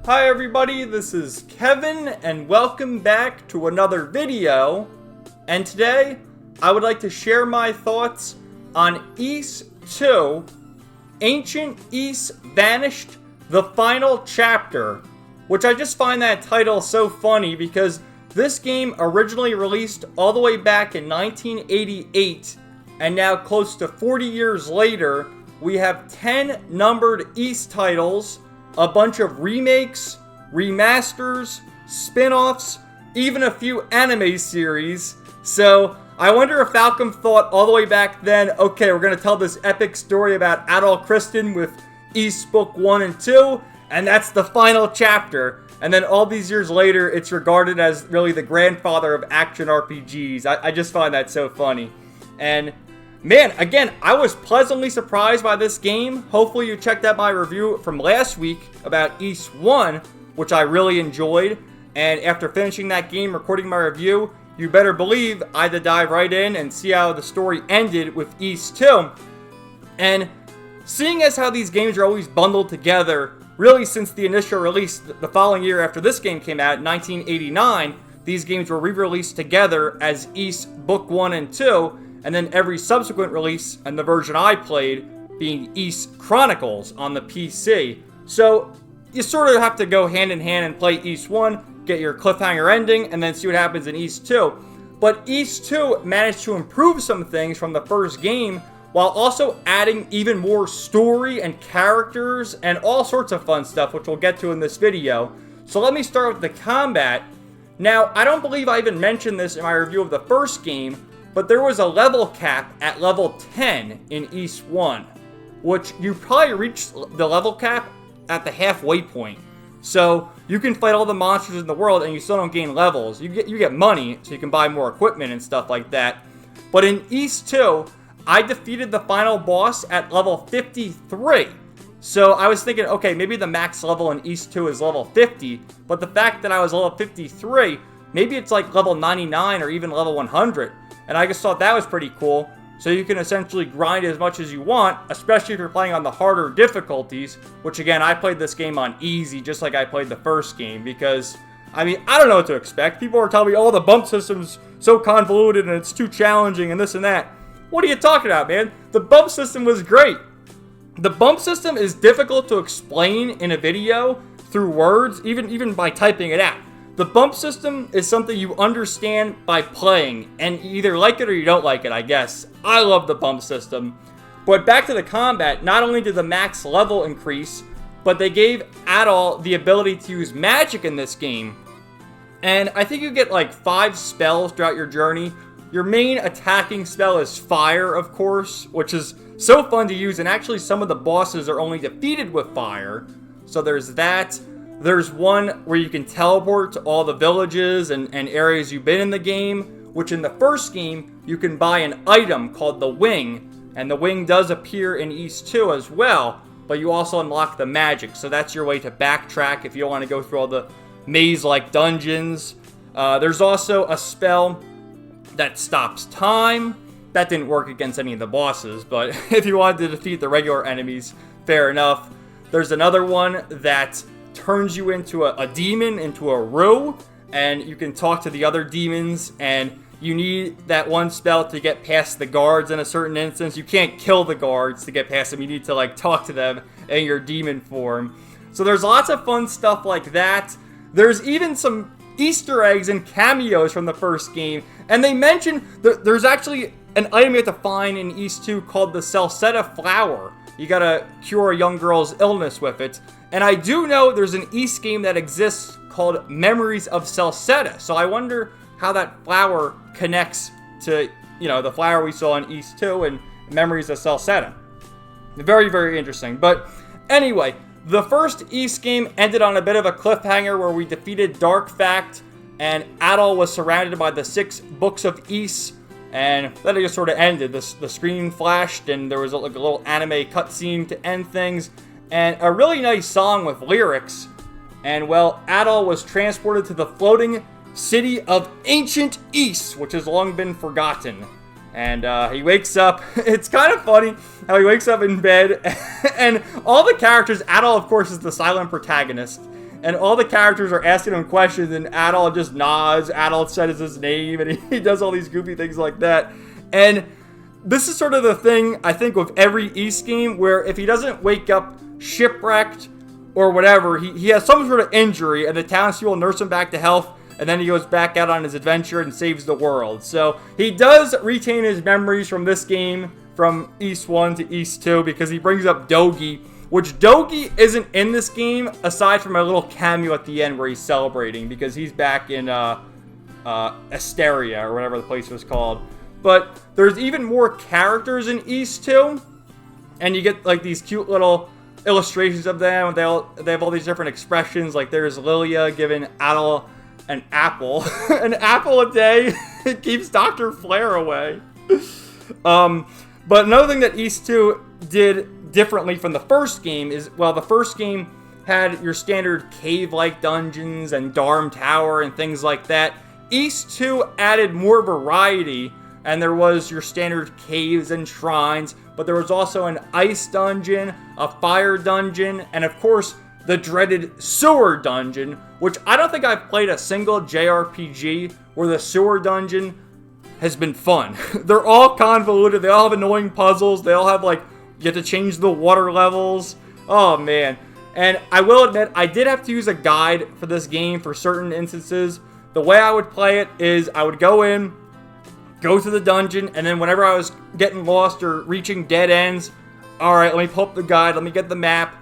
Hi everybody, this is Kevin and welcome back to another video. And today, I would like to share my thoughts on Ys 2, Ancient Ys Vanished, the final chapter. Which I just find that title so funny because this game originally released all the way back in 1988. And now close to 40 years later, we have 10 numbered Ys titles, a bunch of remakes, remasters, spin-offs, even a few anime series. So I wonder if Falcom thought all the way back then, okay, we're going to tell this epic story about Adol Christin with Ys Book 1 and 2, and that's the final chapter. And then all these years later, it's regarded as really the grandfather of action RPGs. I just find that so funny. And man, again, I was pleasantly surprised by this game. Hopefully you checked out my review from last week about Ys 1, which I really enjoyed. And after finishing that game, recording my review, you better believe I had to dive right in and see how the story ended with Ys 2. And seeing as how these games are always bundled together, really since the initial release the following year after this game came out, 1989, these games were re-released together as Ys Book 1 and 2, and then every subsequent release, and the version I played, being Ys Chronicles on the PC. So, you sort of have to go hand in hand and play Ys 1, get your cliffhanger ending, and then see what happens in Ys 2. But Ys 2 managed to improve some things from the first game, while also adding even more story and characters, and all sorts of fun stuff, which we'll get to in this video. So let me start with the combat. Now, I don't believe I even mentioned this in my review of the first game, but there was a level cap at level 10 in Ys 1, which you probably reached the level cap at the halfway point. So you can fight all the monsters in the world and you still don't gain levels. You get money so you can buy more equipment and stuff like that. But in Ys 2, I defeated the final boss at level 53. So I was thinking, okay, maybe the max level in Ys 2 is level 50, but the fact that I was level 53, maybe it's like level 99 or even level 100. And I just thought that was pretty cool. So you can essentially grind as much as you want, especially if you're playing on the harder difficulties, which again, I played this game on easy, just like I played the first game, because, I mean, I don't know what to expect. People are telling me, oh, the bump system's so convoluted and it's too challenging and this and that. What are you talking about, man? The bump system was great. The bump system is difficult to explain in a video through words, even by typing it out. The bump system is something you understand by playing, and you either like it or you don't like it, I guess. I love the bump system. But back to the combat, not only did the max level increase, but they gave Adol the ability to use magic in this game. And I think you get like 5 spells throughout your journey. Your main attacking spell is fire, of course, which is so fun to use, and actually some of the bosses are only defeated with fire. So there's that. There's one where you can teleport to all the villages and areas you've been in the game, which in the first game, you can buy an item called the Wing, and the Wing does appear in Ys 2 as well, but you also unlock the magic, so that's your way to backtrack if you don't want to go through all the maze-like dungeons. There's also a spell that stops time. That didn't work against any of the bosses, but if you wanted to defeat the regular enemies, fair enough. There's another one that turns you into a demon, into a Rue, and you can talk to the other demons, and you need that one spell to get past the guards in a certain instance. You can't kill the guards to get past them. You need to like talk to them in your demon form. So there's lots of fun stuff like that. There's even some Easter eggs and cameos from the first game, and they mention there's actually an item you have to find in Ys 2 called the Salsetta Flower. You gotta cure a young girl's illness with it. And I do know there's an Ys game that exists called Memories of Salsetta. So I wonder how that flower connects to, you know, the flower we saw in Ys 2 and Memories of Salsetta. Very, very interesting. But anyway, the first Ys game ended on a bit of a cliffhanger where we defeated Dark Fact, and Adol was surrounded by the 6 books of Ys. And then it just sort of ended. The screen flashed, and there was like a little anime cutscene to end things. And a really nice song with lyrics. And, well, Adol was transported to the floating city of Ancient Ys, which has long been forgotten. And he wakes up. It's kind of funny how he wakes up in bed. And all the characters, Adol, of course, is the silent protagonist. and all the characters are asking him questions, and Adol just nods. Adol says his name, and he does all these goofy things like that. And this is sort of the thing, I think, with every Ys game, where if he doesn't wake up shipwrecked or whatever, he has some sort of injury, and the townspeople nurse him back to health, and then he goes back out on his adventure and saves the world. So he does retain his memories from this game, from Ys 1 to Ys 2, because he brings up Dogi, which Dogi isn't in this game, aside from a little cameo at the end where he's celebrating, because he's back in Asteria, or whatever the place was called. But there's even more characters in Ys 2, and you get like these cute little illustrations of them. They have all these different expressions. Like there's Lilia giving Adol an apple. An apple a day. It keeps Dr. Flare away. But another thing that Ys 2 did differently from the first game is, well, the first game had your standard cave-like dungeons and Darm Tower and things like that. Ys 2 added more variety, and there was your standard caves and shrines, but there was also an ice dungeon, a fire dungeon, and of course, the dreaded sewer dungeon, which I don't think I've played a single JRPG where the sewer dungeon has been fun. They're all convoluted, they all have annoying puzzles, they all have like, you have to change the water levels. Oh man. And I will admit, I did have to use a guide for this game for certain instances. The way I would play it is I would go in, go to the dungeon, and then whenever I was getting lost or reaching dead ends, alright, let me pull up the guide, let me get the map,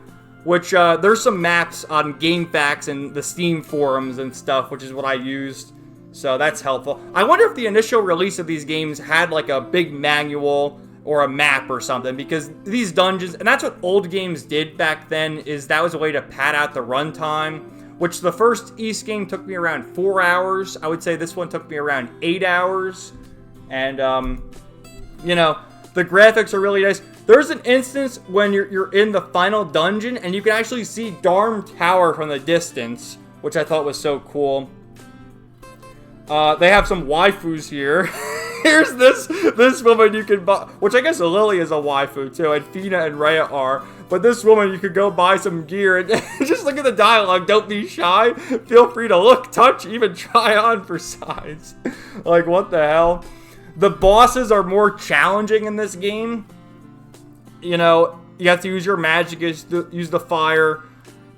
which there's some maps on GameFAQs and the Steam forums and stuff, which is what I used. So that's helpful. I wonder if the initial release of these games had like a big manual or a map or something, because these dungeons, and that's what old games did back then, is that was a way to pad out the runtime, which the first Ys game took me around 4 hours. I would say this one took me around 8 hours. And, you know, the graphics are really nice. There's an instance when you're in the final dungeon, and you can actually see Darm Tower from the distance, which I thought was so cool. They have some waifus here. Here's this woman you can buy, which I guess Lily is a waifu too, and Fina and Rhea are. But this woman, you could go buy some gear, and just look at the dialogue. Don't be shy. Feel free to look, touch, even try on for size. Like, what the hell? The bosses are more challenging in this game. You know, you have to use your magic, use the fire.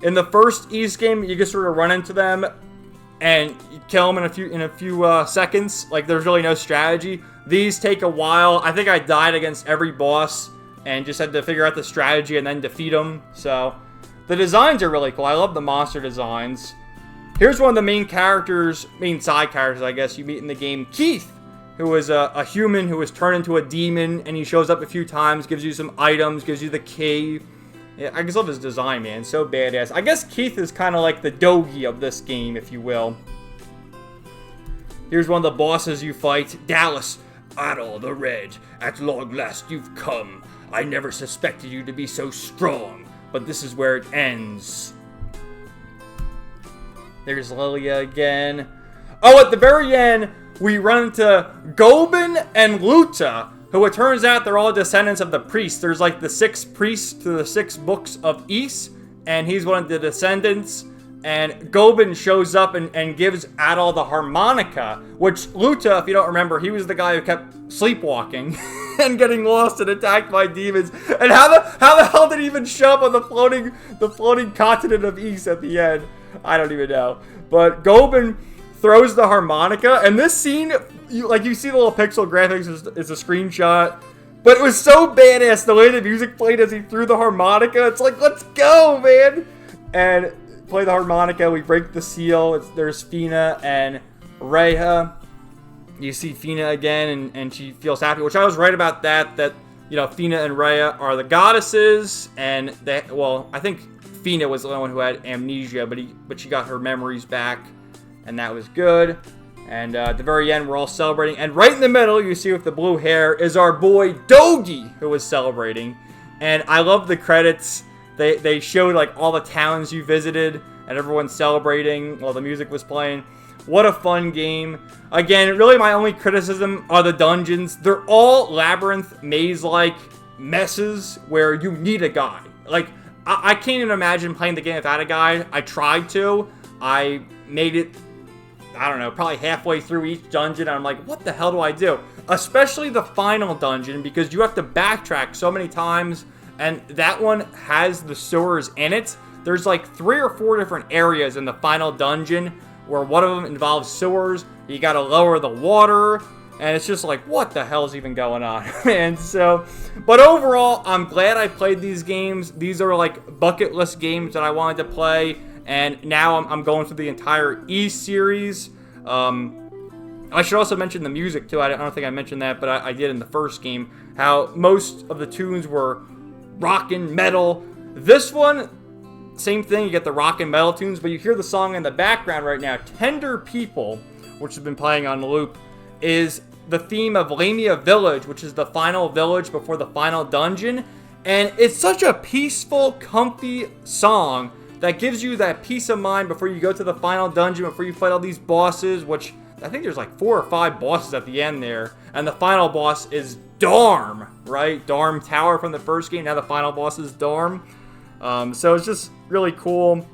In the first Ys game, you just sort of run into them and you kill them in a few seconds. Like, there's really no strategy. These take a while. I think I died against every boss and just had to figure out the strategy and then defeat them. So, the designs are really cool. I love the monster designs. Here's one of the main side characters, I guess, you meet in the game. Keith, who is a human who was turned into a demon, and he shows up a few times, gives you some items, gives you the key. Yeah, I just love his design, man. So badass. I guess Keith is kind of like the Dogi of this game, if you will. Here's one of the bosses you fight. Dallas. Adol the Red. At long last you've come. I never suspected you to be so strong, but this is where it ends. There's Lilia again. Oh, at the very end, we run into Gobin and Luta, who it turns out they're all descendants of the priests. There's like the 6 priests to the 6 books of Ys, and he's one of the descendants. And Gobin shows up and gives Adol the harmonica, which Luta, if you don't remember, he was the guy who kept sleepwalking and getting lost and attacked by demons. And how the hell did he even show up on the floating continent of Ys at the end? I don't even know. But Gobin throws the harmonica, and this scene, you see the little pixel graphics is a screenshot, but it was so badass the way the music played as he threw the harmonica. It's like, let's go, man! And play the harmonica, we break the seal. There's Fina and Rhea. You see Fina again, and she feels happy, which I was right about that, you know, Fina and Rhea are the goddesses, and I think Fina was the only one who had amnesia, but she got her memories back. And that was good. And at the very end, we're all celebrating. And right in the middle, you see with the blue hair, is our boy Dogi, who was celebrating. And I love the credits. They showed like all the towns you visited, and everyone celebrating while the music was playing. What a fun game. Again, really my only criticism are the dungeons. They're all labyrinth, maze-like messes where you need a guide. Like, I can't even imagine playing the game without a guide. I tried to. I made it, I don't know, probably halfway through each dungeon, and I'm like, what the hell do I do? Especially the final dungeon, because you have to backtrack so many times, and that one has the sewers in it. There's like 3 or 4 different areas in the final dungeon where one of them involves sewers. You gotta lower the water, and it's just like, what the hell's even going on? And so, but overall, I'm glad I played these games. These are like bucket list games that I wanted to play, and now I'm going through the entire Ys series. I should also mention the music too. I don't think I mentioned that, but I did in the first game. How most of the tunes were rock and metal. This one, same thing. You get the rock and metal tunes, but you hear the song in the background right now. Tender People, which has been playing on the loop, is the theme of Lamia Village, which is the final village before the final dungeon. And it's such a peaceful, comfy song that gives you that peace of mind before you go to the final dungeon, before you fight all these bosses, which I think there's like 4 or 5 bosses at the end there. And the final boss is Darm, right? Darm Tower from the first game. Now the final boss is Darm. So it's just really cool.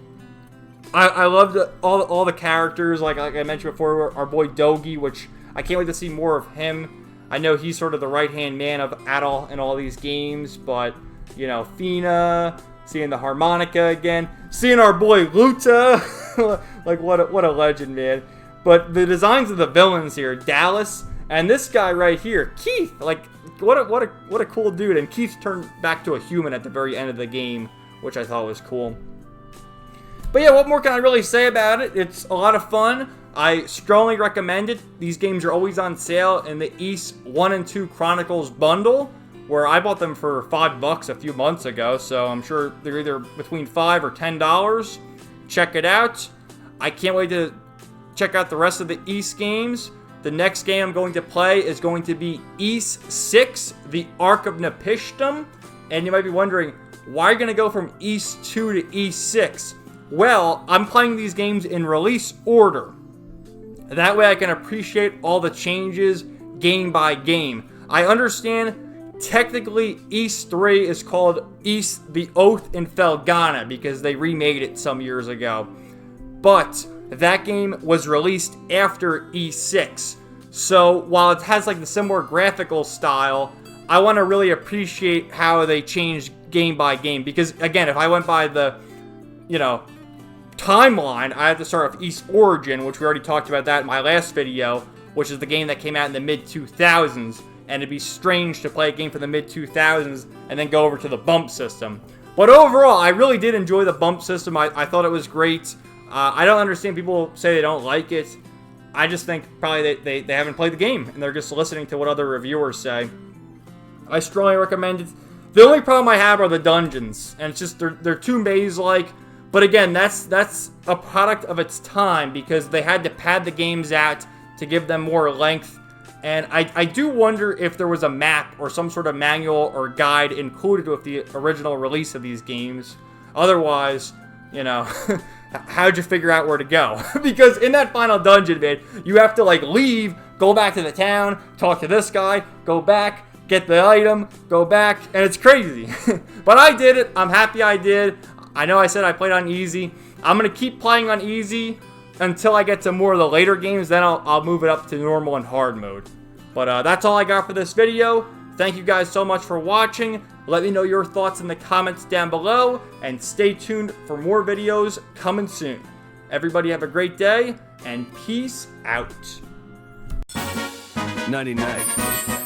I loved all the characters. Like I mentioned before, our boy Dogi, which I can't wait to see more of him. I know he's sort of the right-hand man of Adol in all these games, but, you know, Fina, seeing the harmonica again, seeing our boy Luta, like what a legend, man. But the designs of the villains here, Dallas, and this guy right here, Keith, like what a cool dude. And Keith turned back to a human at the very end of the game, which I thought was cool. But yeah, what more can I really say about it? It's a lot of fun. I strongly recommend it. These games are always on sale in the Ys 1 and 2 Chronicles bundle, where I bought them for $5 a few months ago, so I'm sure they're either between $5 or $10. Check it out. I can't wait to check out the rest of the Ys games. The next game I'm going to play is going to be Ys 6, The Ark of Nepishtim. And you might be wondering, why are you going to go from Ys 2 to Ys 6? Well, I'm playing these games in release order. That way I can appreciate all the changes game by game. I understand technically Ys 3 is called Ys the Oath in Felghana because they remade it some years ago. But that game was released after Ys 6. So while it has like the similar graphical style, I want to really appreciate how they changed game by game. Because again, if I went by the, timeline, I have to start with Ys Origin, which we already talked about that in my last video, which is the game that came out in the mid-2000s, and it'd be strange to play a game from the mid-2000s and then go over to the bump system. But overall, I really did enjoy the bump system. I thought it was great. I don't understand people say they don't like it. I just think probably they haven't played the game, and they're just listening to what other reviewers say. I strongly recommend it. The only problem I have are the dungeons, and it's just they're too maze-like. But again, that's a product of its time because they had to pad the games out to give them more length. And I do wonder if there was a map or some sort of manual or guide included with the original release of these games. Otherwise, how'd you figure out where to go? Because in that final dungeon, man, you have to leave, go back to the town, talk to this guy, go back, get the item, go back, and it's crazy. But I did it. I'm happy I did. I know I said I played on easy. I'm going to keep playing on easy until I get to more of the later games. Then I'll move it up to normal and hard mode. But that's all I got for this video. Thank you guys so much for watching. Let me know your thoughts in the comments down below. And stay tuned for more videos coming soon. Everybody have a great day. And peace out. 99.